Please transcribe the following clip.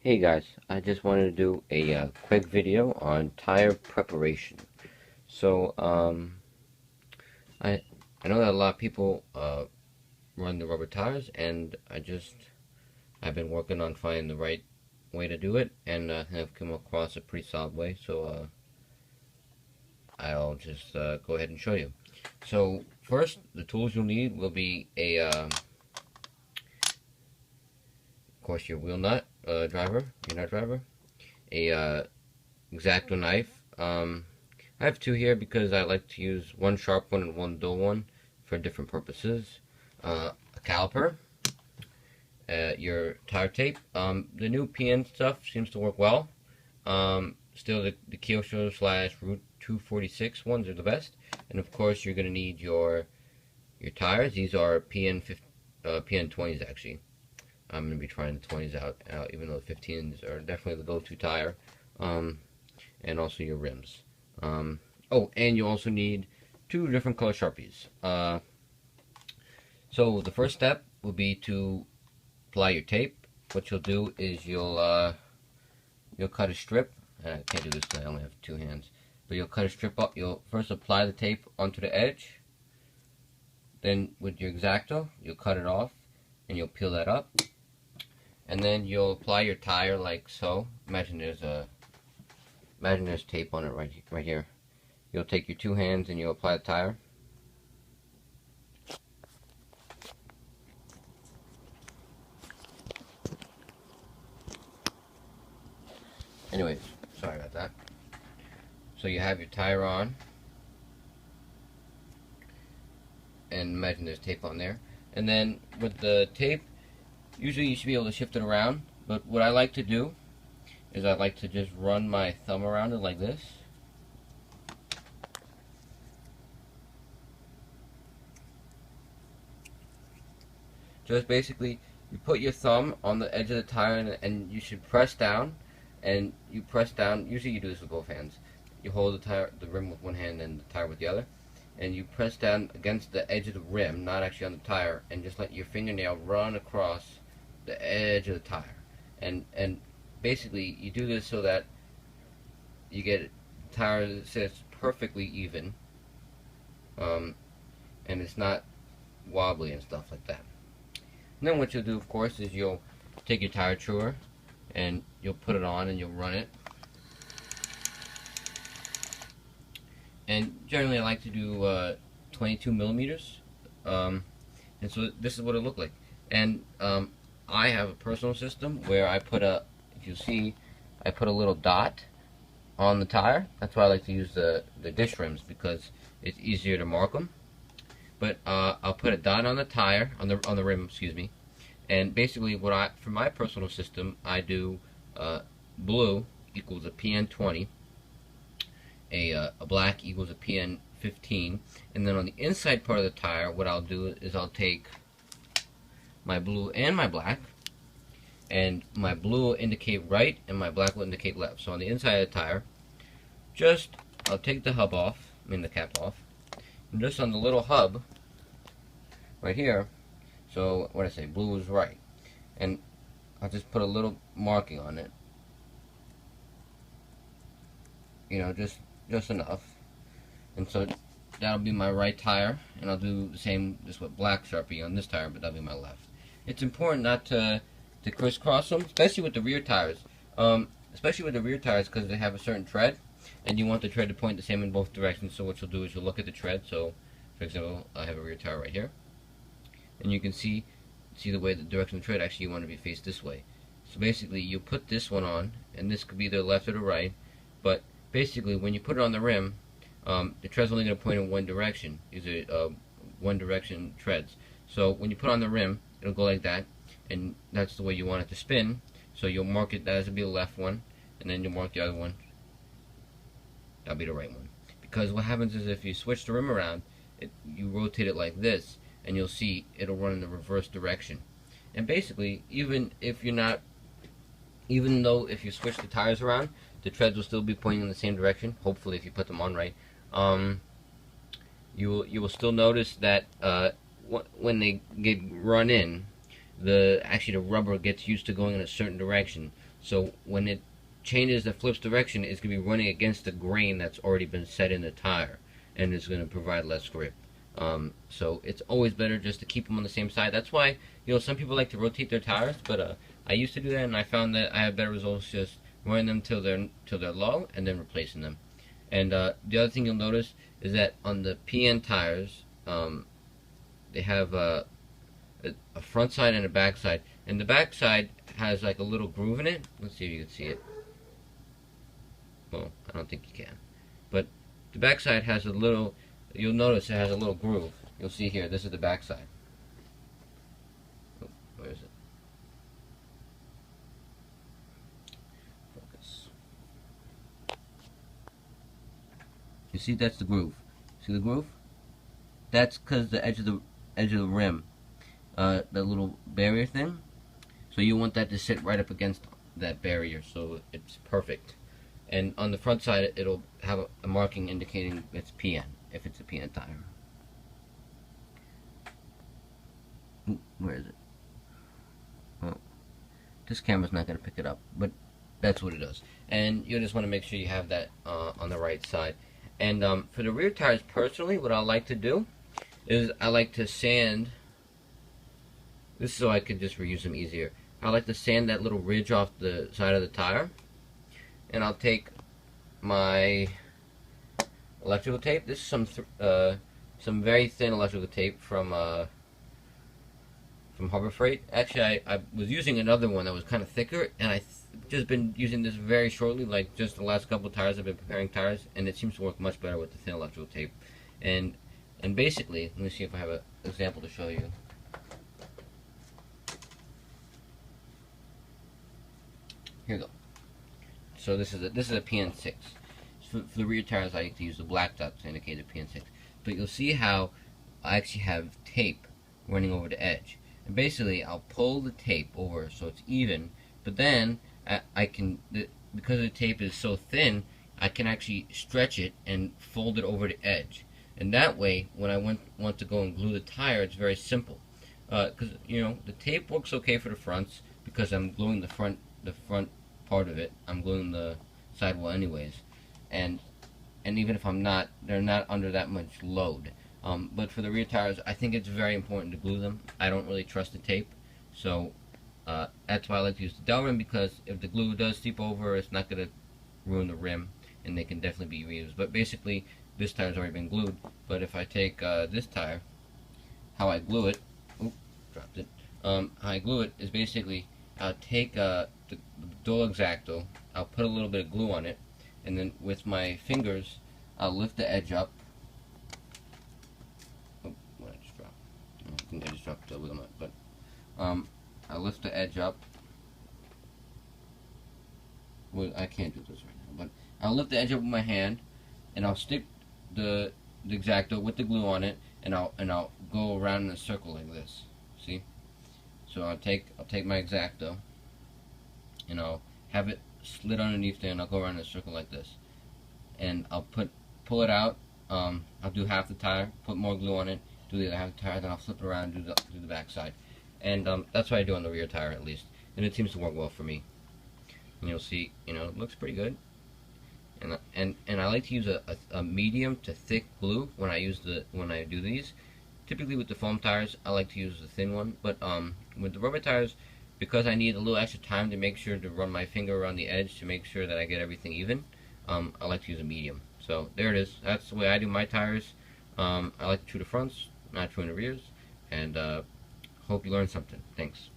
Hey guys, I just wanted to do a quick video on tire preparation. So, I know that a lot of people run the rubber tires, and I've been working on finding the right way to do it, and have come across a pretty solid way. So, I'll just go ahead and show you. So, first, the tools you'll need will be of course, your wheel nut driver, a X-Acto knife. I have two here because I like to use one sharp one and one dull one for different purposes. A caliper, your tire tape. The new PN stuff seems to work well. Still, the Kyosho / Route 246 ones are the best. And of course, you're going to need your tires. These are PN 20s actually. I'm going to be trying the 20s out, even though the 15s are definitely the go-to tire. And also your rims. Oh, and you also need two different color Sharpies. So the first step will be to apply your tape. What you'll do is you'll cut a strip. I can't do this because I only have two hands. But you'll cut a strip up. You'll first apply the tape onto the edge. Then with your X-Acto, you'll cut it off and you'll peel that up. And then you'll apply your tire like so. Imagine there's tape on it right here. You'll take your two hands and you'll apply the tire. Anyways, sorry about that. So you have your tire on. And imagine there's tape on there. And then with the tape, usually you should be able to shift it around. But what I like to do is I like to just run my thumb around it like this. Just basically, you put your thumb on the edge of the tire and you should press down. And you press down, usually you do this with both hands. You hold the rim with one hand and the tire with the other. And you press down against the edge of the rim, not actually on the tire, and just let your fingernail run across the edge of the tire. And basically, you do this so that you get a tire that sits perfectly even, and it's not wobbly and stuff like that. And then what you'll do, of course, is you'll take your tire truer and you'll put it on and you'll run it. And generally, I like to do 22 millimeters, and so this is what it looked like. And I have a personal system where I put if you see, I put a little dot on the tire. That's why I like to use the dish rims, because it's easier to mark them. But I'll put a dot on the tire, on the rim, excuse me. And basically, for my personal system, I do blue equals a PN20, a black equals a PN15, and then on the inside part of the tire, what I'll do is I'll take my blue and my black, and my blue will indicate right and my black will indicate left. So on the inside of the tire, I'll take the hub off, the cap off, and just on the little hub right here, so what I say, blue is right, and I'll just put a little marking on it, just enough, and so that'll be my right tire, and I'll do the same just with black Sharpie on this tire, but that'll be my left. It's important not to crisscross them, especially with the rear tires. Because they have a certain tread, and you want the tread to point the same in both directions. So what you'll do is you'll look at the tread. So, for example, I have a rear tire right here, and you can see the way the direction of the tread. Actually, you want to be faced this way. So basically, you put this one on, and this could be either left or the right. But basically, when you put it on the rim, the tread's only going to point in one direction. These are one direction treads. So when you put on the rim, it'll go like that, and that's the way you want it to spin. So you'll mark it, that will be the left one, and then you'll mark the other one, that'll be the right one. Because what happens is if you switch the rim around, you rotate it like this, and you'll see it'll run in the reverse direction. And basically, even though if you switch the tires around, the treads will still be pointing in the same direction, hopefully if you put them on right. You will still notice that when they get run in, actually the rubber gets used to going in a certain direction. So when it changes, and flips direction, it's going to be running against the grain that's already been set in the tire, and it's going to provide less grip. So it's always better just to keep them on the same side. That's why, some people like to rotate their tires, but I used to do that, and I found that I have better results just running them till they're low and then replacing them. And the other thing you'll notice is that on the PN tires, they have a front side and a back side, and the back side has like a little groove in it. Let's see if you can see it. Well, I don't think you can, but the back side has a little. You'll notice it has a little groove. You'll see here. This is the back side. Oh, where is it? Focus. You see, that's the groove. See the groove? That's because the edge of the rim, the little barrier thing. So you want that to sit right up against that barrier, so it's perfect. And on the front side, it'll have a marking indicating it's PN, if it's a PN tire. Ooh, where is it? Oh, this camera's not going to pick it up, but that's what it does. And you just want to make sure you have that on the right side. And for the rear tires, personally, what I like to do is I like to sand. This is so I could just reuse them easier. I like to sand that little ridge off the side of the tire. And I'll take my electrical tape. This is some very thin electrical tape from Harbor Freight. Actually, I was using another one that was kind of thicker, and I've just been using this very shortly, like just the last couple of tires I've been preparing tires, and it seems to work much better with the thin electrical tape. And basically, let me see if I have an example to show you. Here we go. So this is a PN6. For the rear tires, I like to use the black dot to indicate a PN6. But you'll see how I actually have tape running over the edge. And basically, I'll pull the tape over so it's even. But then I can, because the tape is so thin, I can actually stretch it and fold it over the edge. And that way, when I want to go and glue the tire, it's very simple. Because the tape works okay for the fronts because I'm gluing the front part of it. I'm gluing the sidewall anyways, and even if I'm not, they're not under that much load. But for the rear tires, I think it's very important to glue them. I don't really trust the tape, so that's why I like to use the dowel rim, because if the glue does seep over, it's not going to ruin the rim, and they can definitely be reused. But basically, this tire's already been glued. But if I take this tire, how I glue it, dropped it. How I glue it is basically I'll take the dual X-Acto, I'll put a little bit of glue on it, and then with my fingers, I'll lift the edge up. Oh, what I just dropped? I think I just dropped the wheel nut, but I'll lift the edge up. Well, I can't do this right now, but I'll lift the edge up with my hand, and I'll stick the X-Acto with the glue on it, and I'll go around in a circle like this. See? So I'll take my X-Acto, and I'll have it slid underneath there, and I'll go around in a circle like this, and I'll pull it out. I'll do half the tire, put more glue on it, do the other half of the tire, then I'll flip it around and do the back side. And that's what I do on the rear tire, at least, and it seems to work well for me. And you'll see, it looks pretty good. And I like to use a medium to thick glue when I do these. Typically with the foam tires, I like to use the thin one, but with the rubber tires, because I need a little extra time to make sure to run my finger around the edge to make sure that I get everything even, I like to use a medium. So there it is. That's the way I do my tires. I like to chew the fronts, not chewing the rears, and hope you learned something. Thanks.